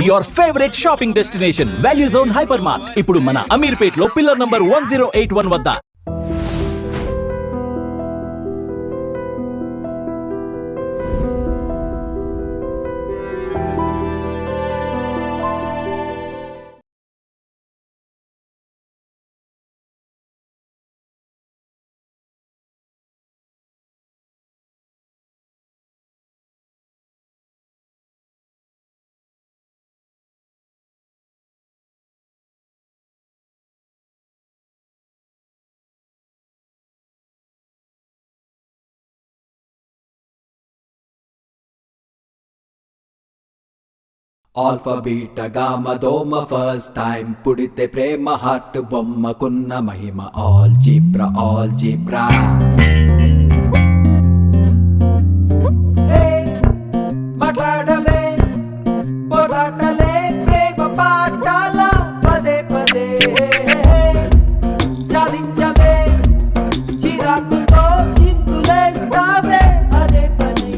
Your favourite shopping destination value zone hyper mart ఇప్పుడు మన అమీర్పేట్ లో పిల్లర్ నంబర్ 1081 వద్ద. ఆల్ఫా బీటా గామా దోమ ఫస్ట్ టైం పుడితే ప్రేమ హార్ట్ బొమ్మకున్న మహిమ ఆల్ జీబ్రా మాట్లాడవే పోరాటలే ప్రేమ పాఠాల పదే పదే చాలించవే చిరాకుతో చిందులేస్తావే అదే పదే.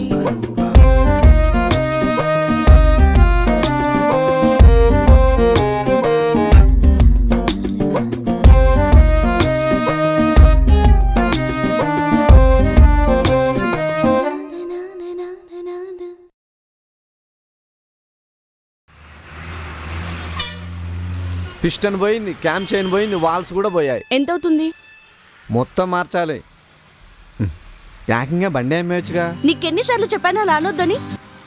పిస్టన్ పోయింది, క్యామ్ చైన్ పోయింది, వాల్స్ కూడా పోయాయి. ఎంత అవుతుంది? మొత్తం మార్చాలి. ఏకంగా బండి అమ్మేయచ్చుగా. నీకెన్నిసార్లు చెప్పానా లానొద్దని?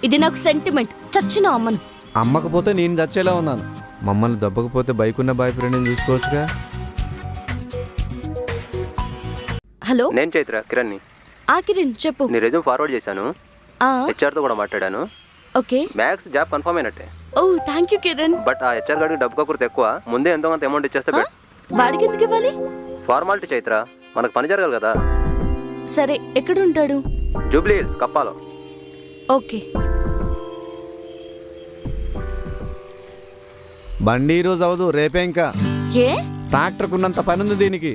ఇది నాకు సెంటిమెంట్. చచ్చిన అమ్మను. అమ్మకపోతే నేను చచ్చేలా ఉన్నాను. మమ్మల్ని దెబ్బకపోతే బైక్ ఉన్న బాయ్ ఫ్రెండ్ని చూసుకోవచ్చుగా. హలో, నేను చైత్ర కిరణ్ని. కిరణ్ చెప్పు. నీ రెజ్యూమ్ ఫార్వర్డ్ చేశాను, హెచ్ఆర్తో కూడా మాట్లాడాను. ఓకే, మ్యాక్స్ జాబ్ కన్ఫర్మ్ అయినట్టే. ఓ థ్యాంక్ యూ కిరణ్. బట్ ఆ హెచ్ఆర్ గారికి డబ్బు కాకూడదు ఎక్కువ, ముందే ఎంతో కొంత అమౌంట్ ఇచ్చేస్తే బెటర్. వాడికి ఎందుకు ఇవ్వాలి? ఫార్మాలిటీ చైత్ర, మనకు పని జరగాలి కదా. సరే, ఎక్కడ ఉంటాడు? జూబ్లీ హిల్స్ కప్పాలో. ఓకే. బండి ఈరోజు అవదు, రేపే. ఇంకా ఏ? ట్రాక్టర్ కున్నంత పని ఉంది దీనికి.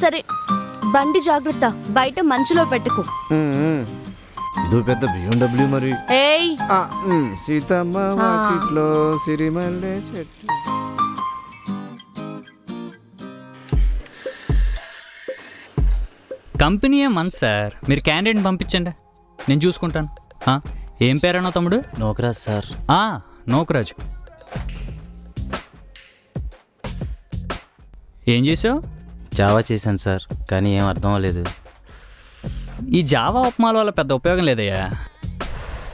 సరే, బండి జాగ్రత్త, బయట మంచులో పెట్టుకో. ఇదో పెద్ద BMW మరి. ఏయ్, సీతమ్మ వాకిట్లో సిరిమల్లె చెట్టు. కంపెనీ మంది సార్, మీరు క్యాండిడేట్ని పంపించండి, నేను చూసుకుంటాను. ఏం పేరన్నా తమ్ముడు? నోకరాజ్ సార్. నోకరాజు. ఏం చేసావు? జావా చేశాను సార్, కానీ ఏం అర్థం అవ్వలేదు. ఈ జావా ఉపమాల వల్ల పెద్ద ఉపయోగం లేదయ్యా.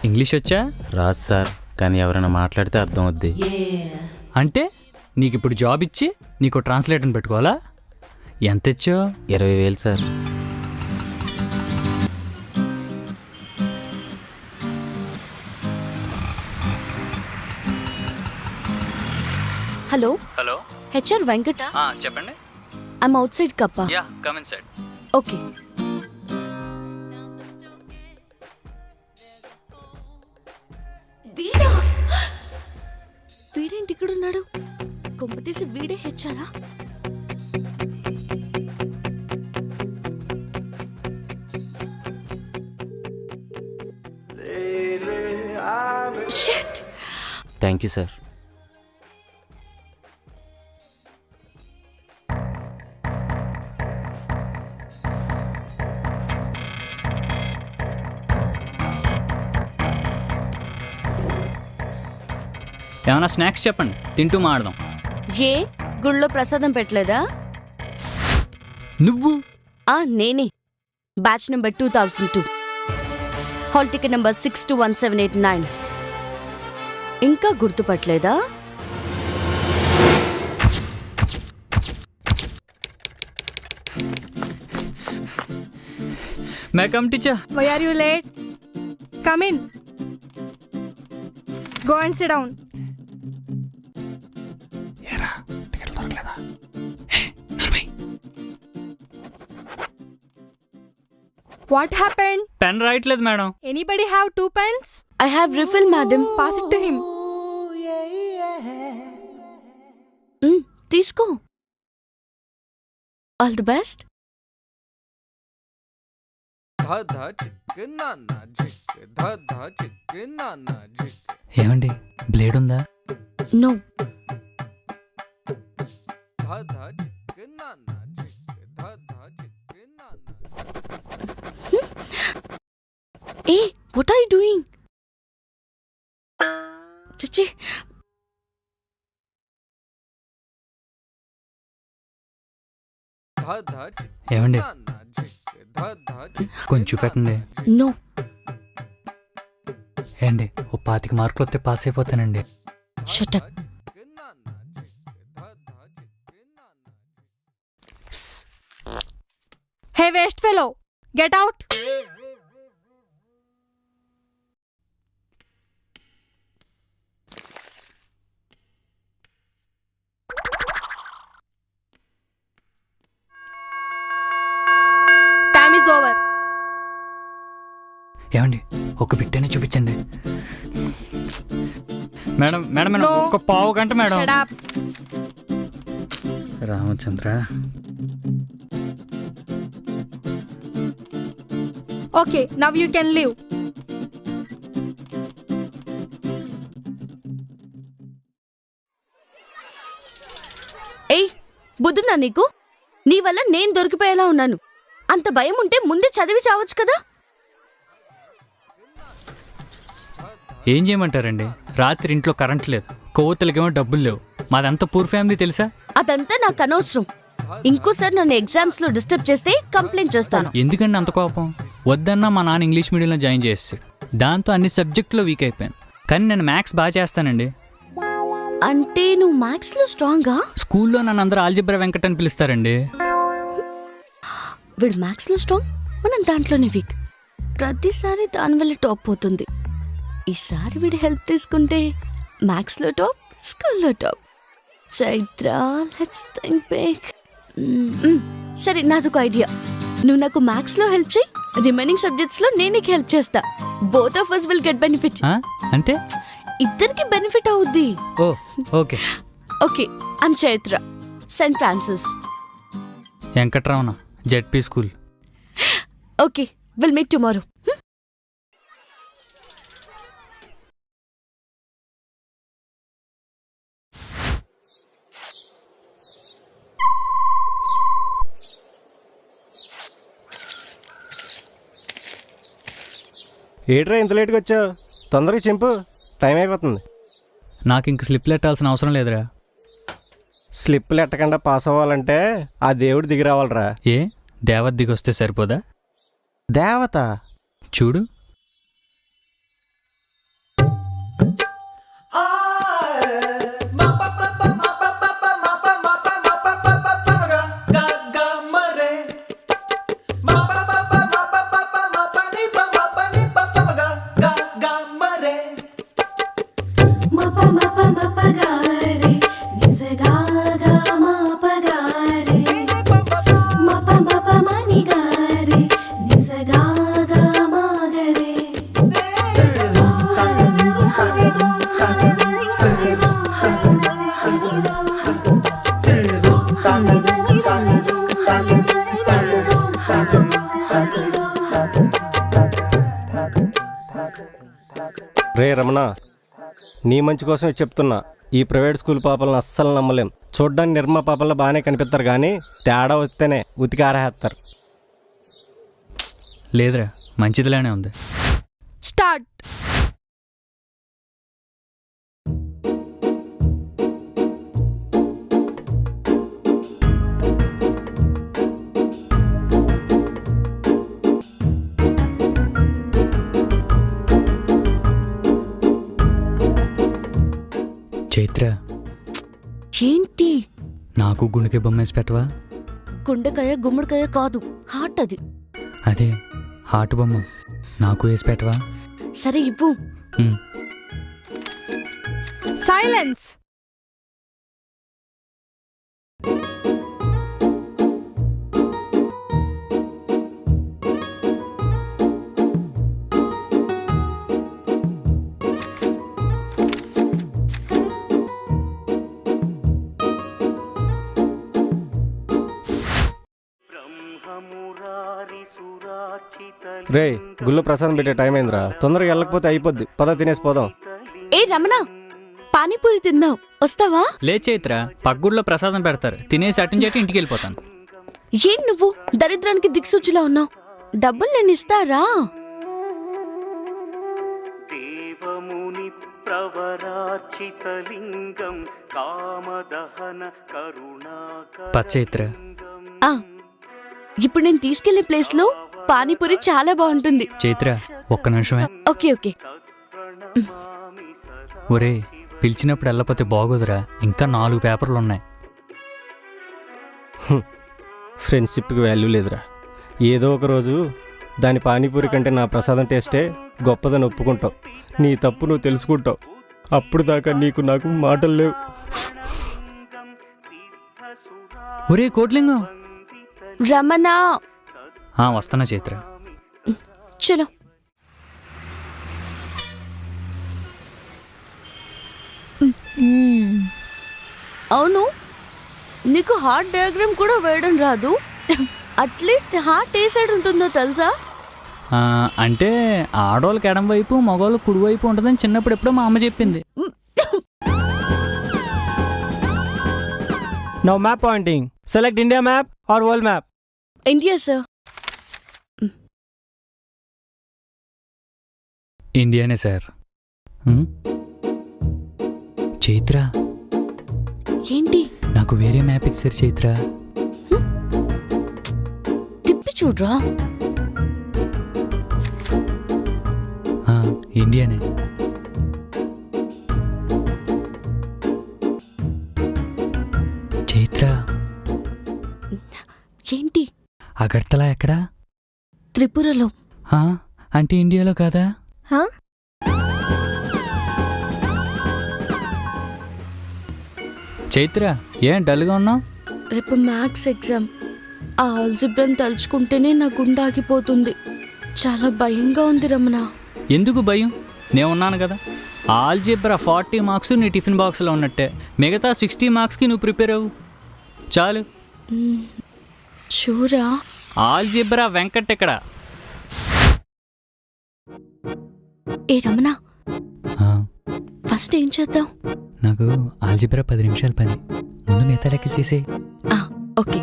ఇంగ్లీష్ వచ్చా? రాదు సార్, కానీ ఎవరైనా మాట్లాడితే అర్థం అవుద్ది. అంటే నీకు ఇప్పుడు జాబ్ ఇచ్చి నీకు ట్రాన్స్లేటర్ని పెట్టుకోవాలా? ఎంత ఇచ్చావు? 20,000 sir. Hello. Hello, HR Venkata. చెప్పండి. ఐమ్ అవుట్ సైడ్ కప్ప. యా, కమ్ ఇన్ సైడ్. ఓకే. వీడేంటి ఇక్కడ ఉన్నాడు? కొంపతీసి వీడే హెచ్ఆరా? Thank you sir. ఏమైనా స్నాక్స్ చెప్పండి, తింటూ మాడదాం. ఏ గుళ్ళో ప్రసాదం పెట్టలేదా? నువ్వు? నేనే. Batch number 2002, hall ticket number 621789. ఇంకా గుర్తుపట్టలేదా? May come teacher. Why are you late? Come in. Go and sit down. What happened? Pen రాయట్లేదు madam. Anybody have 2 pens? I have refill, madam. Pass it to him. తీసుకో. All the best. ఏమండి, blade ఉందా? No. ఏ what are you doing? చిచి, ఏమండి కొంచెం పెట్టండి. No. ఏండి ఓ 25 మార్కులు వస్తే పాస్ అయిపోతానండి. Shut up. Hey, waste fellow, get out. Time is over. ఏమండి ఒక బిట్టనే చూపించండి. Madam madam madam No. ఒక పావు గంట madam. Shut up. Ramachandra Okay, now you can leave. ఏయ్, బుద్ధుందా నీకు? నీ వల్ల నేను దొరికిపోయేలా ఉన్నాను. అంత భయం ఉంటే ముందే చదివి చావచ్చు కదా. ఏం చేయమంటారండి? రాత్రి ఇంట్లో కరెంట్ లేదు, కోవతలకేమో డబ్బులు లేవు. మాదంతా పూర్ ఫ్యామిలీ తెలుసా? అదంతా నాకు అనవసరం. ఇంకోసారి నన్ను ఎగ్జామ్స్ లో డిస్టర్బ్ చేస్తే కంప్లైంట్ చేస్తాను. ఎందుకండి అంత కోపం? వద్దన్నా మా నాన్న ఇంగ్లీష్ మీడియంలో జాయిన్ చేసాడు. దాంతో అన్ని సబ్జెక్టులో వీక్ అయిపోయాను. కానీ నేను మ్యాథ్స్ బాగా చేస్తానండి. అంటే నువ్వు మ్యాథ్స్ లో స్ట్రాంగా? స్కూల్లో నన్ను అందరూ ఆల్జిబ్రా వెంకట్ అని పిలుస్తారండి. వీడు మ్యాథ్స్ లో స్ట్రాంగ్, మనం దాంట్లోనే వీక్. ప్రతిసారి దాని వల్ల టాప్ పోతుంది. ఈసారి వీడి హెల్ప్ తీసుకుంటే మ్యాథ్స్ లో టాప్, స్కూల్లో top. Chaitra, let's think big. సరే, నాదొక ఐడియా. నువ్వు నాకు మ్యాథ్స్ లో హెల్ప్ చేయి, రిమైనింగ్ సబ్జెక్ట్స్ లో నేను నీకు హెల్ప్ చేస్తా. Both of us will get benefit. అంటే ఇద్దరికి బెనిఫిట్ అవుద్ది. ఓ okay. Okay, I'm Chaitra, Saint Francis. Venkataramana, ZP school. Okay, will meet tomorrow. ఏట్రా ఇంత లేట్గా వచ్చావు? తొందరగా చింపు, టైం అయిపోతుంది. నాకు ఇంక స్లిప్లు ఎట్టాల్సిన అవసరం లేదురా. స్లిప్పులు ఎట్టకుండా పాస్ అవ్వాలంటే ఆ దేవుడు దిగి రావాలరా. ఏ దేవత దిగొస్తే సరిపోదా? దేవత చూడు. రే రమణ, నీ మంచి కోసమే చెప్తున్నా. ఈ ప్రైవేట్ స్కూల్ పాపలను అస్సలు నమ్మలేం. చూడ్డానికి నిర్మా పాపల్లో బాగానే కనిపిస్తారు, కానీ తేడా వస్తేనే ఉతికి ఆరేస్తారు. లేదురా, మంచిదిలానే ఉంది. Start. చైత్ర, ఏంటి? నాకు గుండెకి బొమ్మ వేసి పెట్టవా? గుండెకాయ గుమ్మడికాయ కాదు, హార్ట్ అది. అదే హార్ట్ బొమ్మ నాకు వేసి పెట్టవా? సరే ఇవ్వు. Silence. రే, గుళ్ళో ప్రసాదం పెట్టే టైం అయిందిరా. తొందరగా వెళ్ళకపోతే అయిపోద్ది. పద, తినేసి పోదాం. ఏ రమణ, పానీపూరి తిందాం, వస్తావా? లే చైత్ర, పగ్గుడిలో ప్రసాదం పెడతారు, తినేసి అటు ఇంటికి వెళ్ళిపోతాను. ఏం నువ్వు దరిద్రానికి దిక్సూచిలా ఉన్నావు? డబ్బులు నేను ఇస్తారా? దేవముని ప్రవరాచితలింగం కామదహన చైత్ర, ఆ, ఇప్పుడు నేను తీసుకెళ్లే ప్లేస్ లో పానీపూరి చాలా బాగుంటుంది. చైత్ర ఒక్క నిమిషమే. Okay okay. ఒరే, పిలిచినప్పుడు వెళ్ళకపోతే బాగోదురా, ఇంకా 4 పేపర్లు ఉన్నాయి. ఫ్రెండ్షిప్కి వాల్యూ లేదురా. ఏదో ఒక రోజు దాని పానీపూరి కంటే నా ప్రసాదం టేస్టే గొప్పదని ఒప్పుకుంటావు. నీ తప్పు నువ్వు తెలుసుకుంటావు. అప్పుడు దాకా నీకు నాకు మాటలు లేవు. ఒరే కోట్లింగం. రమణ, వస్తున్నా చైత్ర. చలో. అవును, నీకు హార్ట్ డయాగ్రామ్ కూడా వేయడం రాదు. అట్లీస్ట్ హార్ట్ ఏ సైడ్ ఉంటుందో తెలుసా? అంటే ఆడవాళ్ళకి ఎడం వైపు, మగవాళ్ళకి కుడి వైపు ఉంటుందని చిన్నప్పుడు ఎప్పుడో మా అమ్మ చెప్పింది. Now map pointing. Select India map or world map. India sir. ఇండియానే సార్. చైత్ర, ఏంటి? నాకు వేరే మ్యాప్ ఇచ్చారు చైత్ర. తిప్పి చూడరా. ఇండియానే. చైత్ర, ఏంటి? అగర్తలా ఎక్కడా? త్రిపురలో. అంటే ఇండియాలో కాదా? చైత్ర, ఏం డల్గా ఉన్నావు? రేపు మ్యాథ్స్ ఎగ్జామ్. ఆ ఆల్జిబ్రాని తలుచుకుంటేనే నా గుండె ఆగిపోతుంది. చాలా భయంగా ఉంది రమణ. ఎందుకు భయం? నేను ఉన్నాను కదా. ఆల్జిబ్రా 40 మార్క్స్ నీ టిఫిన్ బాక్స్లో ఉన్నట్టే. మిగతా 60 మార్క్స్కి నువ్వు ప్రిపేర్ అవ్వు చాలు. షూరా? ఆల్జిబ్రా వెంకట్ ఇక్కడ. ఏ రమణ, ఫస్ట్ ఏం చేద్దాం? నాకు ఆల్జిబ్రా 10 నిమిషాల పని. ముందు మిగతా లెక్క చేసే. ఓకే.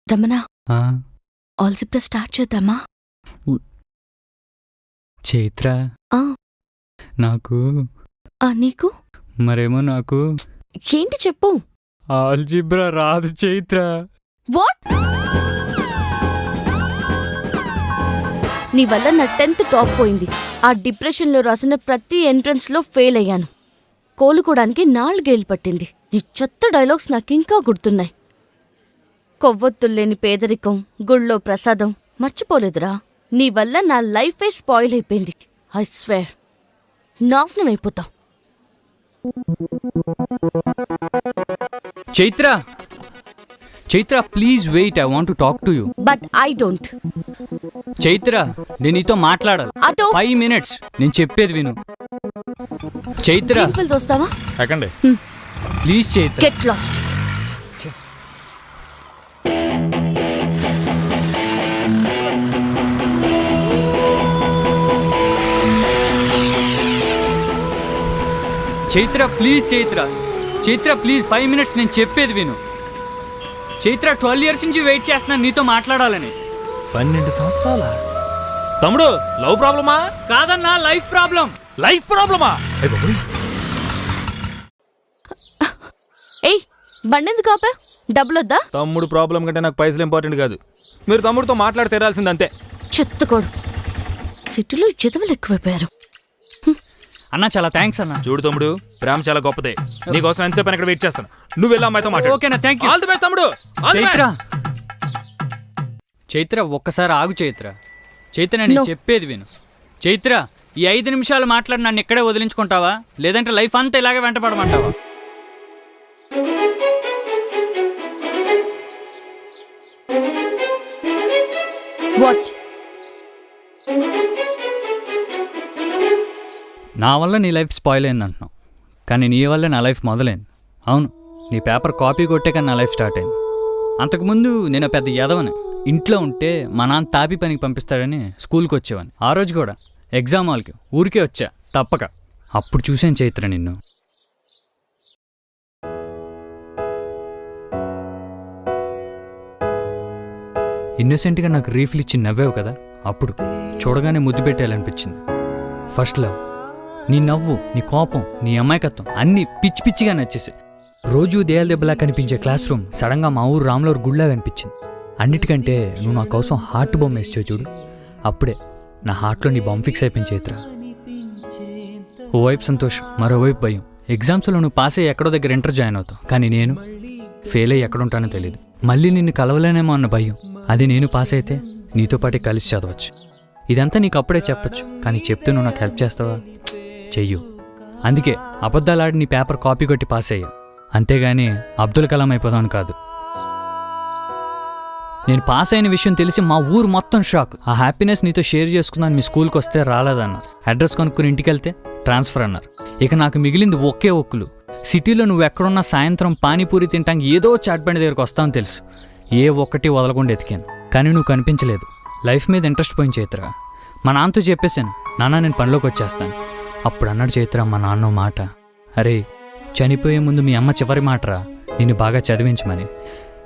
రమణ, ఆల్జిబ్రా స్టార్ట్ చేద్దామా? చైత్ర, నాకు నీకు మరేమో నాకు ఏంటి చెప్పు. ఆల్జిబ్రా రాదు చైత్ర. వాట్? నీ వల్ల నా 10th టాప్ పోయింది. ఆ డిప్రెషన్లో రాసిన ప్రతి ఎంట్రన్స్లో ఫెయిల్ అయ్యాను. కోలుకోవడానికి 4 ఏళ్ళు పట్టింది. ఈ చెత్త డైలాగ్స్ నాకింకా గుర్తున్నాయి. కొవ్వొత్తుల్లేని పేదరికం, గుళ్ళో ప్రసాదం మర్చిపోలేదురా. నీ వల్ల నా లైఫే స్పాయిల్ అయిపోయింది. ఐ స్వేర్, నాశనం అయిపోతా. Chaitra, Chaitra please wait, I want to talk to you. But I don't. Chaitra, నేను నీతో మాట్లాడాలి. 5 minutes. నేను చెప్పేది విను. చైత్ర, వస్తావా? Please Chaitra. Get lost. Chaitra please, Chaitra, Chaitra please 5 minutes. నేను చెప్పేది విను. చైత్ర 12 years నుంచి వెయిట్ చేస్తున్నాను నీతో మాట్లాడాలని. 12 సంవత్సరాల తమ్ముడు, లవ్ ప్రాబ్లమా? కాదన్నా, లైఫ్ ప్రాబ్లం. లైఫ్ ప్రాబ్లమా? ఏయ్, బండెందుకు ఆపా? డబ్బులొద్దా? తమ్ముడు ప్రాబ్లం కంటే నాకు పైసలు ఇంపార్టెంట్ కాదు. మీరు తమ్ముడితో మాట్లాడి తెరాల్సింది అంతే. చెత్తకోడు. సిటీలో జతవలు ఎక్కువైపోయారు. అన్న చాలా థ్యాంక్స్ అన్న. చూడు తమ్ముడు, ప్రేమ చాలా గొప్పదే. నీకోసం ఎంతసేపు ఇక్కడ వెయిట్ చేస్తాను. నువ్వు వెళ్ళి అమ్మాయితో మాట్లాడు. ఓకేనా? Thank you. All the best తమ్ముడు. చైత్ర, చైత్ర ఒక్కసారి ఆగు చైత్ర. చైత్ర, నేను చెప్పేది విను. చైత్ర, ఈ 5 నిమిషాలు మాట్లాడి నన్ను ఇక్కడే వదిలించుకుంటావా, లేదంటే లైఫ్ అంతా ఇలాగే వెంటపడమంటావా? వాట్? నా వల్ల నీ లైఫ్ స్పాయిల్ అయింది అంటున్నావు. కానీ నీ వల్లే నా లైఫ్ మొదలైంది. అవును, నీ పేపర్ కాపీ కొట్టే కానీ నా లైఫ్ స్టార్ట్ అయింది. అంతకుముందు నేను పెద్ద ఎదవని. ఇంట్లో ఉంటే మా నాన్న తాపి పనికి పంపిస్తాడని స్కూల్కి వచ్చేవాడిని. ఆ రోజు కూడా ఎగ్జామ్ హాల్కి ఊరికే వచ్చా తప్పక. అప్పుడు చూసాను చైత్ర నిన్ను. ఇన్నోసెంట్గా నాకు రీఫిల్ ఇచ్చి నవ్వావు కదా, అప్పుడు చూడగానే ముద్దు పెట్టేయాలనిపించింది. First love. నీ నవ్వు, నీ కోపం, నీ అమాయకత్వం అన్నీ పిచ్చి పిచ్చిగా నచ్చేసి. రోజు దేయాల దెబ్బలా కనిపించే క్లాస్ రూమ్ సడన్గా మా ఊరు రాములవారి గుళ్ళా కనిపించింది. అన్నిటికంటే నువ్వు నా కోసం హార్ట్ బొమ్మ వేసావు చూడు, అప్పుడే నా హార్ట్లో నీ బొమ్మ ఫిక్స్ అయిపోయింది చైత్ర. ఓవైపు సంతోషం, మరోవైపు భయం. ఎగ్జామ్స్లో నువ్వు పాస్ అయ్యి ఎక్కడో దగ్గర ఇంటర్ జాయిన్ అవుతావు, కానీ నేను ఫెయిల్ అయ్యి ఎక్కడుంటానో తెలియదు. మళ్ళీ నిన్ను కలవలేనేమో అన్న భయం. అది నేను పాస్ అయితే నీతో పాటే కలిసి చదవచ్చు. ఇదంతా నీకు అప్పుడే చెప్పచ్చు, కానీ చెప్తూ నువ్వు నాకు హెల్ప్ చేస్తావా? చెయ్యు. అందుకే అబద్ధాలాడి నీ పేపర్ కాపీ కొట్టి పాస్ అయ్యా, అంతేగాని అబ్దుల్ కలాం అయిపోదామని కాదు. నేను పాస్ అయిన విషయం తెలిసి మా ఊరు మొత్తం షాక్. ఆ హ్యాపీనెస్ నీతో షేర్ చేసుకుందాను మీ స్కూల్కి వస్తే రాలేదన్నారు. అడ్రస్ కొనుక్కుని ఇంటికి వెళ్తే ట్రాన్స్ఫర్ అన్నారు. ఇక నాకు మిగిలింది ఒకే ఒక్కులు. సిటీలో నువ్వు ఎక్కడున్నా సాయంత్రం పానీపూరి తింటానికి ఏదో చాట్ బండి దగ్గరకు వస్తావని తెలుసు. ఏ ఒక్కటి వదలకుండా ఎతికాను, కానీ నువ్వు కనిపించలేదు. లైఫ్ మీద ఇంట్రెస్ట్ పోయిన చైత్ర. మా నాన్నతో చెప్పేశాను, నాన్న నేను పనిలోకి వచ్చేస్తాను. అప్పుడు అన్నాడు చైత్ర మా నాన్న మాట, అరే చనిపోయే ముందు మీ అమ్మ చివరి మాటరా, నిన్ను బాగా చదివించమని.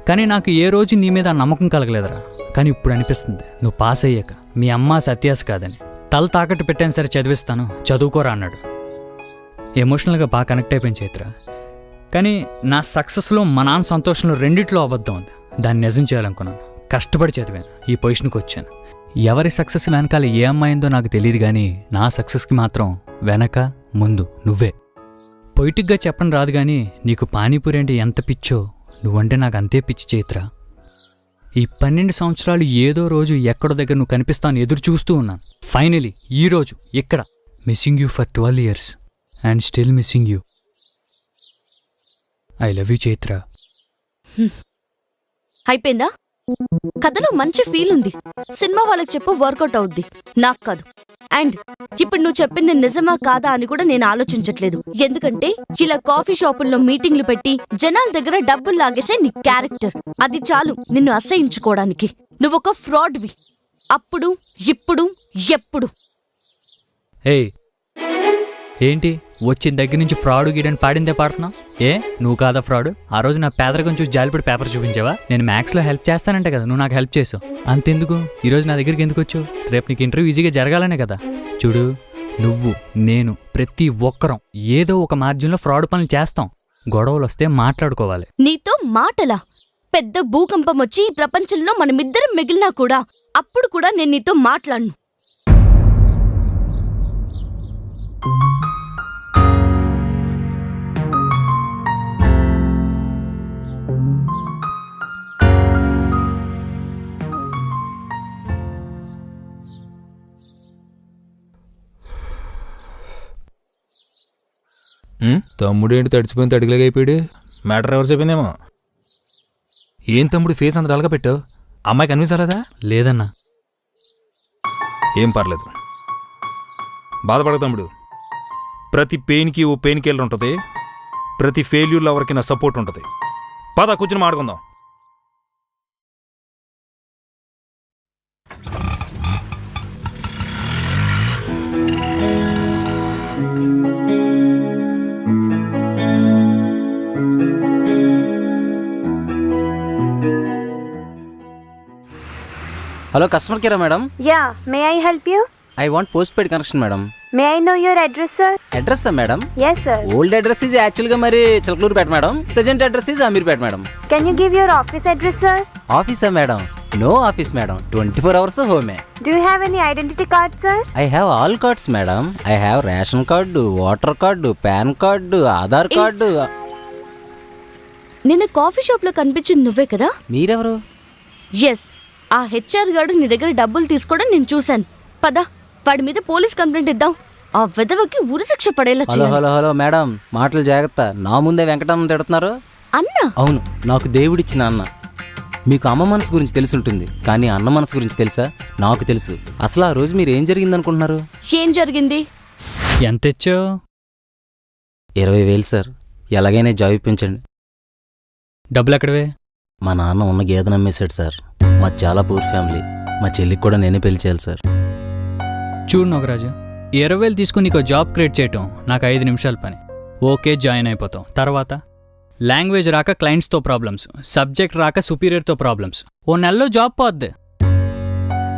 కానీ నాకు ఏ రోజు నీ మీద నమ్మకం కలగలేదురా. కానీ ఇప్పుడు అనిపిస్తుంది, నువ్వు పాస్ అయ్యాక మీ అమ్మ సత్యాస్ కాదని. తల తాకట్టు పెట్టాను సరే చదివిస్తాను, చదువుకోరా అన్నాడు. ఎమోషనల్గా బాగా కనెక్ట్ అయిపోయింది చైత్ర. కానీ నా సక్సెస్లో మా నాన్న సంతోషంలో రెండిట్లో అబద్ధం ఉంది. దాన్ని నిజం చేయాలనుకున్నాను. కష్టపడి చదివాను, ఈ పొజిషన్కి వచ్చాను. ఎవరి సక్సెస్ వెనకాల ఏ అమ్మాయిందో నాకు తెలియదు, కానీ నా సక్సెస్కి మాత్రం వెనక ముందు నువ్వే. పొయిటిక్గా చెప్పడం రాదు, కానీ నీకు పానీపూరి అంటే ఎంత పిచ్చో నువ్వంటే నాకు అంతే పిచ్చి చైత్ర. ఈ 12 సంవత్సరాలు ఏదో రోజు ఎక్కడో దగ్గర నువ్వు కనిపిస్తాను ఎదురు చూస్తూ ఉన్నాను. ఫైనలీ ఈరోజు ఇక్కడ. Missing you for 12 years and still missing you. I love you Chaitra. అయిపోయిందా? కథలో మంచి ఫీల్ ఉంది. సినిమా వాళ్ళకి చెప్పు, వర్కౌట్ అవుద్ది, నాకు కాదు. అండ్ ఇప్పుడు నువ్వు చెప్పింది నిజమా కాదా అని కూడా నేను ఆలోచించట్లేదు. ఎందుకంటే ఇలా కాఫీ షాపుల్లో మీటింగ్లు పెట్టి జనాల దగ్గర డబ్బులు లాగేసే నీ క్యారెక్టర్, అది చాలు నిన్ను అసహించుకోవడానికి. నువ్వొక ఫ్రాడ్వి. అప్పుడు, ఇప్పుడు, ఎప్పుడు. ఏయ్ ఏంటి వచ్చిన దగ్గర నుంచి ఫ్రాడ్ గీడని పాడిందే పాడుతున్నావు? ఏ నువ్వు కాదా ఫ్రాడ్? ఆ రోజు నా పేదరికం చూసి జాలిపడి పేపర్ చూపించావా? నేను మ్యాథ్స్లో హెల్ప్ చేస్తానంటే కదా నువ్వు నాకు హెల్ప్ చేసావు. అంతెందుకు ఈరోజు నా దగ్గరికి ఎందుకు వచ్చావు? రేపు నీకు ఇంటర్వ్యూ ఈజీగా జరగాలనే కదా. చూడు, నువ్వు నేను ప్రతి ఒక్కరం ఏదో ఒక మార్జిన్లో ఫ్రాడ్ పనులు చేస్తాం. గొడవలు వస్తే మాట్లాడుకోవాలి. నీతో మాటలా? పెద్ద భూకంపం వచ్చి ఈ ప్రపంచంలో మనమిద్దరం మిగిలినా కూడా అప్పుడు కూడా నేను నీతో మాట్లాడను. తమ్ముడు ఏంటి తడిచిపోయిన తడిగిలాగా అయిపోయాడు? మ్యాటర్ ఎవరు చెప్పిందేమో. ఏం తమ్ముడు ఫేస్ అంత డల్గా పెట్టావు? అమ్మాయి కన్విన్స్ అవ్వలేదా? లేదన్నా. ఏం పర్లేదు, బాధపడక తమ్ముడు. ప్రతి పెయిన్కి ఓ పెయిన్ కిల్లర్ ఉంటుంది, ప్రతి ఫెయిల్యూర్లో ఎవరికి నా సపోర్ట్ ఉంటుంది. పద కూర్చుని మాడుకుందాం. హలో కస్టమర్ కేరా madam? Yeah, may I help you? I want postpaid connection madam. May I know your address, sir? అడ్రస్సా madam? Yes, sir. Old address is యాక్చువల్గా మరి Chilakaluripet madam. Present address is Ameerpet madam. Can you give your office address, sir? ఆఫీసా madam? No office madam, 24 hours హోమే. Do you have any identity card, sir? I have all cards madam. I have ration card, voter card, pan card, Aadhaar card. నిన్న coffee షాప్లో కనిపించింది నువ్వే కదా? మీరెవరు? Yes, ఆ HR గారు నీ దగ్గర డబ్బులు తీసుకోవడం నేను చూశాను. పద, వాడి మీద పోలీస్ కంప్లైంట్ ఇద్దాం. ఆ విధవకి ఉరిశిక్ష పడేలా హలో చేయాలి. హలో హలో మేడం, మాటలు జాగ్రత్త. నా ముందే వెంకటమ్మ తిడుతున్నారు. అన్నా? అవును, నాకు దేవుడిచ్చిన అన్న. మీకు అమ్మ మనసు గురించి తెలిసి ఉంటుంది, కానీ అన్న మనసు గురించి తెలుసా? నాకు తెలుసు. అసలు ఆ రోజు మీరు ఏం జరిగిందనుకుంటున్నారు? ఏం జరిగింది? ఎంత ఇచ్చావు? 20,000 సార్. ఎలాగైనా జాబ్ ఇప్పించండి. డబ్బులు ఎక్కడవే? మా నాన్న ఉన్న గేదెను అమ్మేశాడు సార్. మా చాలా పూర్ ఫ్యామిలీ. మా చెల్లికి కూడా నేనే పెళ్లి చేయాలి సార్. చూడు నాగరాజు, 20,000 తీసుకుని నీకు జాబ్ క్రియేట్ చేయటం నాకు 5 నిమిషాల పని. ఓకే, జాయిన్ అయిపోతాం. తర్వాత లాంగ్వేజ్ రాక క్లయింట్స్తో ప్రాబ్లమ్స్, సబ్జెక్ట్ రాక సుపీరియర్తో ప్రాబ్లమ్స్. ఓ నెలలో జాబ్ పోద్ది.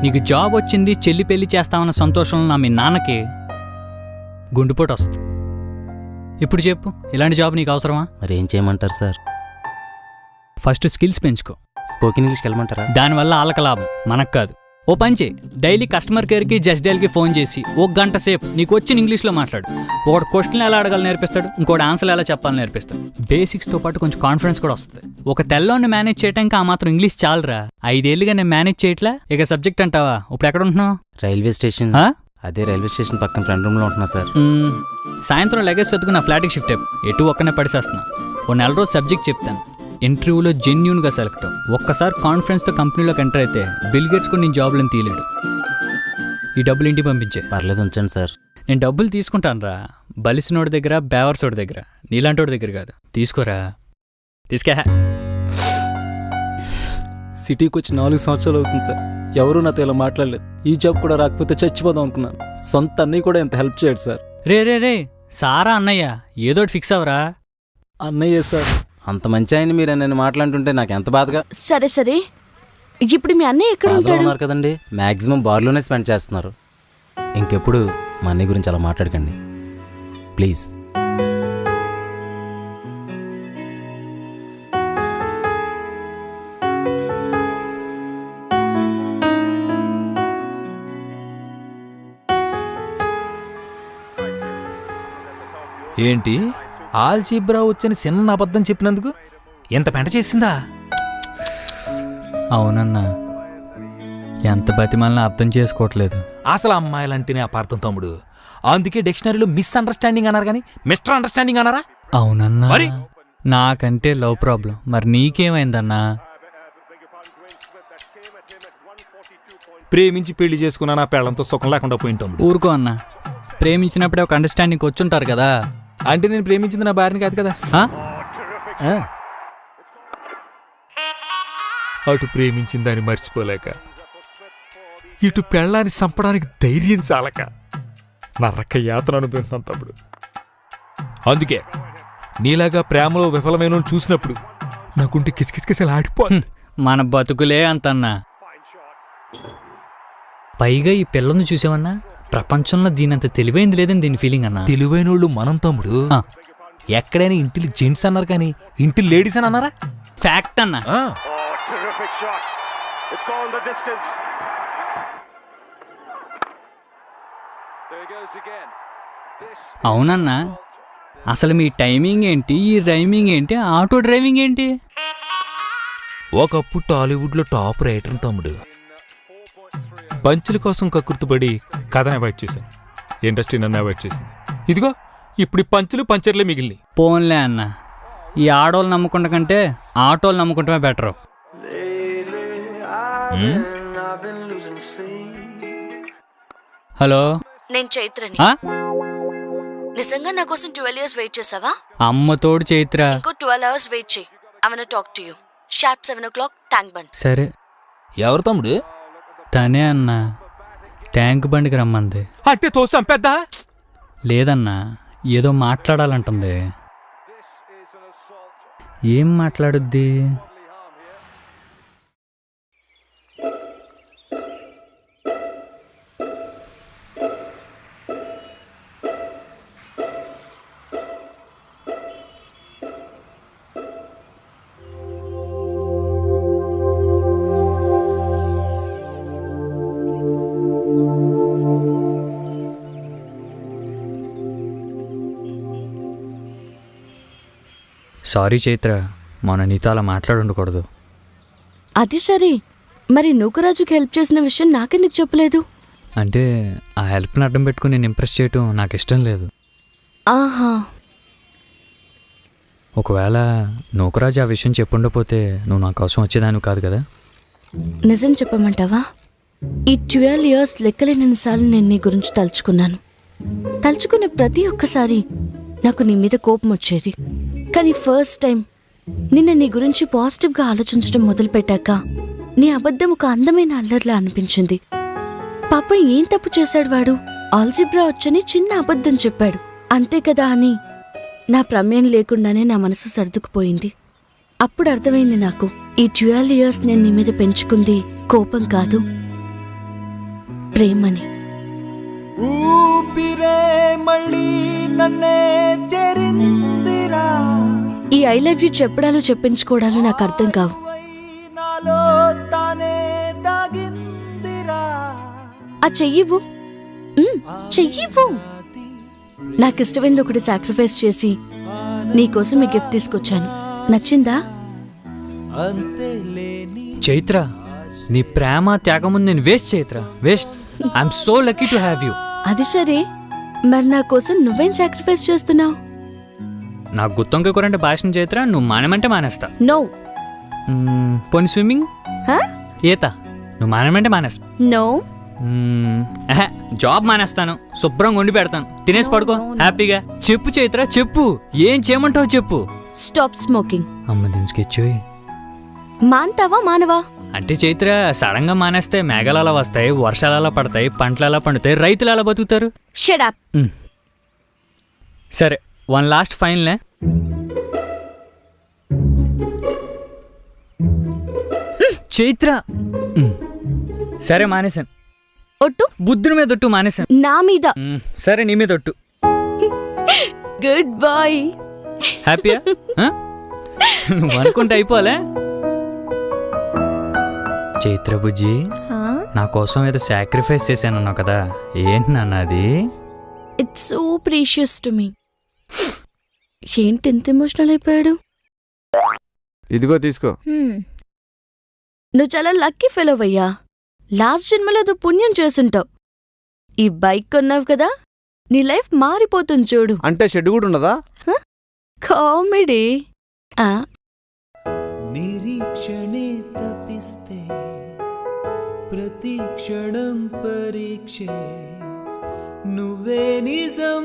నీకు జాబ్ వచ్చింది, చెల్లి పెళ్లి చేస్తామన్న సంతోషంలో నా మీ నాన్నకి గుండెపోటు వస్తుంది. ఇప్పుడు చెప్పు, ఇలాంటి జాబ్ నీకు అవసరమా? మరి ఏం చేయమంటారు సార్? ఫస్ట్ స్కిల్స్ పెంచుకో. స్పోకెన్ ఇంగ్లీష్కి వెళ్ళమంటారా? దానివల్ల వాళ్ళకి లాభం, మనకు కాదు. ఓ పని చేయి, డైలీ కస్టమర్ కేర్కి జస్ట్ డైల్కి ఫోన్ చేసి 1 గంట సేపు నీకు వచ్చిన ఇంగ్లీష్లో మాట్లాడు. ఒకటి క్వశ్చన్లు ఎలా అడగాలి నేర్పిస్తాడు, ఇంకోటి ఆన్సర్లు ఎలా చెప్పాలని నేర్పిస్తాడు. బేసిక్స్తో పాటు కొంచెం కాన్ఫిడెన్స్ కూడా వస్తుంది. ఒక తెల్లోని మేనేజ్ చేయడానికి ఆ మాత్రం ఇంగ్లీష్ చాలరా. 5 ఏళ్ళుగా నేను మేనేజ్ చేయట్లా, ఇక సబ్జెక్ట్ అంటావా? ఇప్పుడు ఎక్కడ ఉంటున్నావు? Railway station. అదే రైల్వే స్టేషన్ పక్కన ఫ్రంట్ రూమ్లో ఉంటున్నా సార్. సాయంత్రం లగేజ్ చదువుకు నా ఫ్లాట్కి షిఫ్ట్ అయిపో. ఎటు ఒక్కనే పడిసేస్తున్నా. ఓ నెల రోజు సబ్జెక్ట్ చెప్తాను. ఇంటర్వ్యూలో జెన్యూన్గా సెలెక్ట్ అవ్వు. ఒక్కసారి కాన్ఫిడెన్స్తో కంపెనీలోకి ఎంటర్ అయితే బిల్ గేట్స్ కూడా నేను జాబ్లను తీయలేడు. ఈ డబ్బులు ఇంటికి పంపించే. పర్లేదు, ఉంచండి సార్. నేను డబ్బులు తీసుకుంటాను రా, బలిసినోడి దగ్గర, బేవర్సోడి దగ్గర, నీలాంటోడి దగ్గర కాదు. తీసుకోరా, తీసుకే. సిటీకి వచ్చి 4 సంవత్సరాలు అవుతుంది సార్. ఎవరూ నాతో ఇలా మాట్లాడలేదు. ఈ జాబ్ కూడా రాకపోతే చచ్చిపోదాం అనుకున్నాను. సొంత అన్నయ్య కూడా ఎంత హెల్ప్ చేయడు సార్. రే సారా అన్నయ్య, ఏదోటి ఫిక్స్ అవరా. అన్నయ్యే సార్. అంత మంచి ఆయన మీరు నన్ను మాట్లాడుతుంటే నాకు ఎంత బాధగా. సరే సరే, ఇప్పుడు మీ అన్నయ్య ఎక్కడ బాధలో ఉంటాడు? ఉన్నారు కదండి. మ్యాక్సిమం బార్లోనే స్పెండ్ చేస్తున్నారు. ఇంకెప్పుడు మా అన్నయ్య గురించి అలా మాట్లాడకండి ప్లీజ్. ఏంటి ఆల్జీబ్రా వచ్చని చిన్న అబద్ధం చెప్పినందుకు ఎంత పెంట చేసిందా? అవునన్నా, ఎంత బతిమాలని అర్థం చేసుకోవట్లేదు. అసలు అమ్మాయిలంటేనే అపార్థం తమ్ముడు. అందుకే డిక్షనరీలో మిస్అండర్స్టాండింగ్ అన్నారు కానీ మిస్టర్ అండర్స్టాండింగ్ అన్నారా? అవునన్నా, మరి? నాకంటే లవ్ ప్రాబ్లం. మరి నీకేమైందన్నా? ప్రేమించి పెళ్లి చేసుకున్నా నా పెళ్లంతో సుఖం లేకుండా పోయిన తమ్ముడు. ఊరుకో అన్నా, ప్రేమించినప్పుడే ఒక అండర్స్టాండింగ్ వచ్చుంటారు కదా. అంటే నేను ప్రేమించింది నా భార్యని కాదు కదా. అటు ప్రేమించింది దాన్ని మర్చిపోలేక, ఇటు పెళ్ళాన్ని చంపడానికి ధైర్యం చాలక నరక యాతన అనుభవిస్తాను తమ్ముడు. అందుకే నీలాగా ప్రేమలో విఫలమైన చూసినప్పుడు నాకుంటే కిసకిసకిసలు ఆడిపోతుంది. మన బతుకులే అంతన్నా. పైగా ఈ పిల్లని చూసామన్నా, ప్రపంచంలో దీనంత తెలివైంది లేదని దీని ఫీలింగ్ అన్నా. తెలివైనోళ్ళు మనం తమ్ముడు. ఎక్కడైనా ఇంటిలి జెంట్స్ అన్నారు కానీ ఇంటిలి లేడీస్ అని అన్నారా? ఫ్యాక్ట్ అన్నా. అవునన్నా, అసలు మీ టైమింగ్ ఏంటి, ఈ రైమింగ్ ఏంటి, ఆటో డ్రైవింగ్ ఏంటి? ఒకప్పుడు టాలీవుడ్లో టాప్ రైటర్ తమ్ముడు. పంచుల కోసం కక్కుర్తుపడి కథను అవాయిడ్ చేశాను. ఇండస్ట్రీ నన్ను అవాయిడ్ చేసింది. ఇదిగో ఇప్పుడు ఈ పంచులు పంచర్లే మిగిలినాయి. పోన్లే అన్న, ఈ ఆడోళ్ళు నమ్ముకుంటా కంటే ఆటోలు నమ్ముకుంటమే బెటరు. హలో, నేను చైత్రని. నిజంగా నా కోసం 12 years వెయిట్ చేసావా? అమ్మ తోడు చైత్ర. ఇంకో 12 hours వెయిట్ చేయి. I wanna talk to you. Sharp 7 o'clock, tank bund. సరే. ఎవరు తమ్ముడు? తనే అన్న, ట్యాంక్ బండికి రమ్మంది. అంటే తోసాం పెద్ద. లేదన్నా, ఏదో మాట్లాడాలంటుంది. ఏం మాట్లాడుద్ది? సారీ చైత్ర, మొన్న నీతో అలా మాట్లాడుండకూడదు. అది సరే, మరి నూకరాజుకి హెల్ప్ చేసిన విషయం నాకెందుకు చెప్పలేదు? అంటే ఆ హెల్ప్ని అడ్డం పెట్టుకుని నేను ఇంప్రెస్ చేయటం నాకు ఇష్టం లేదు. ఆహా, ఒకవేళ నూకరాజు ఆ విషయం చెప్పుండపోతే నువ్వు నా కోసం వచ్చేదానివి కాదు కదా. నిజం చెప్పమంటావా? ఈ 12 years లెక్కలేనన్నిసార్లు నేను నీ గురించి తలుచుకున్నాను. తలుచుకున్న ప్రతి ఒక్కసారి నాకు నీ మీద కోపం వచ్చేది. కానీ ఫస్ట్ టైం నిన్న నీ గురించి పాజిటివ్గా ఆలోచించడం మొదలుపెట్టాక నీ అబద్ధం ఒక అందమైన అల్లర్లా అనిపించింది. పాప ఏం తప్పు చేశాడు వాడు? ఆల్జిబ్రా వచ్చని చిన్న అబద్ధం చెప్పాడు అంతే కదా అని నా ప్రమేయం లేకుండానే నా మనసు సర్దుకుపోయింది. అప్పుడు అర్థమైంది నాకు, ఈ 12 years నేను నీ మీద పెంచుకుంది కోపం కాదు, ప్రేమని. ఈ ఐ లవ్ యూ చెప్పడాలు చెప్పించుకోవడాలు నాకు అర్థం కావు. ఆ చెయ్యివ్వు, చెయ్యివ్వు. నాకిష్టమైంది ఒకటి సాక్రిఫైస్ చేసి నీకోసం ఈ గిఫ్ట్ తీసుకొచ్చాను. నచ్చిందా? చైత్ర, నీ ప్రేమ త్యాగం ముందు నేను waste Chaitra, waste. I'm so lucky to have you. అది సరే, మరి నా కోసం నువ్వేం సాక్రిఫైస్ చేస్తున్నావు? నాకు గుత్తొంక కూర అంటే భాషణ చైత్ర, నువ్వు మానమంటే మానేస్తా. నో. పోనీ స్విమ్మింగ్, ఈత నువ్వు మానమంటే మానేస్తా. నో. జాబ్ మానేస్తాను, శుభ్రంగా వండి పెడతాను, తినేసి పడుకో హ్యాపీగా. చెప్పు చైత్ర, చెప్పు, ఏం చేయమంటావు చెప్పు. Stop smoking. అమ్మ దించుకెచ్చి మాన్తావా మానవా? అంటే చైత్ర, సడన్ గా మానేస్తే మేఘాలు అలా వస్తాయి, వర్షాలు అలా పడతాయి, పంటలు అలా పండుతాయి, రైతులు అలా బతుకుతారు. Shut up. సరే, వన్ లాస్ట్ ఫైనల్. చైత్ర, సరే మానేశాను. ఒట్టు. బుద్ధుని మీద ఒట్టు. మానేశాను. నా మీద. సరే, నీ మీద ఒట్టు. Good boy. హ్యాపీయా? నువ్వు అనుకుంటే అయిపోలే. చైత్ర బుజ్జి, నా కోసం ఏదో సాక్రిఫైస్ చేశానన్నావు కదా, ఏంటి నాన్న అది? It's so precious to me. ఏంటి ఎంత ఎమోషనల్ అయిపోయాడు? ఇదిగో తీసుకో. నువ్వు చాలా లక్కీ ఫెలో అయ్యా. లాస్ట్ జన్మలో ఏదో పుణ్యం చేసుంటావు. ఈ బైక్ కొన్నావు కదా, నీ లైఫ్ మారిపోతుంది చూడు. అంటే షెడ్ కూడా ఉండదా? కామెడీ. నిరీక్షణే తపిస్తే ప్రతి క్షణం పరీక్షే, నువ్వే నిజం.